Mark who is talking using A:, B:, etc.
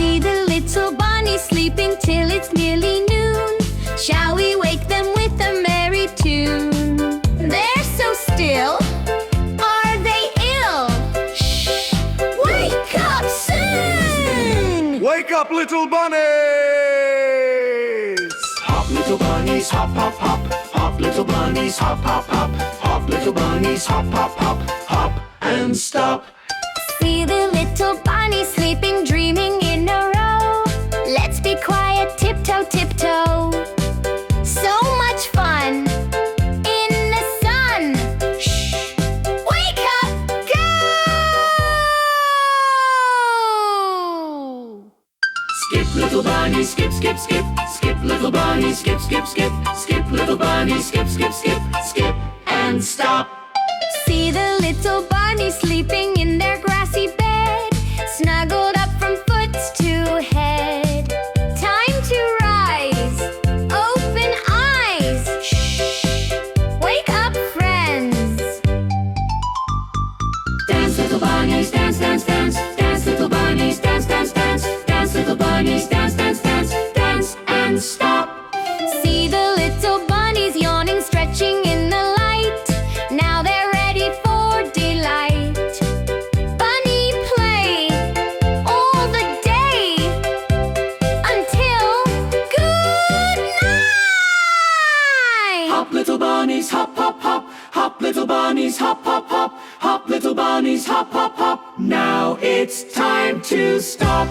A: See the little bunnies sleeping till it's nearly noon. Shall we wake them with a merry tune? They're so still. Are they ill? Shh! Wake up soon!
B: Wake up, little bunnies!
C: Hop, little bunnies, hop, hop, hop. Hop, little bunnies, hop, hop, hop. Hop, little bunnies, hop, hop, hop. Hop and stop.
A: See the little bunnies sleeping, dreaming in a row. Let's be quiet, tiptoe, tiptoe. So much fun in the sun. Shh! Wake up, go!
C: Skip, little bunny, skip, skip, skip. Skip, little bunny, skip, skip, skip. Skip, little bunny, skip, skip, skip. Skip and stop.
A: See the little bunnies sleeping in their grassy bed, snuggled up from foot to head. Time to rise. Open eyes. Shh! Wake up, friends.
C: Dance, little bunnies, dance, dance, dance. Dance, little bunnies, dance, dance, dance. Dance, little bunnies, dance, dance, dance. Dance and stop.
A: See the little bunnies yawning, stretching in the light. Now they're ready for delight. Bunny play all the day until good night.
C: Hop, little bunnies, hop, hop, hop. Hop, little bunnies, hop, hop, hop. Hop, little bunnies, hop, hop, hop. Now it's time to stop.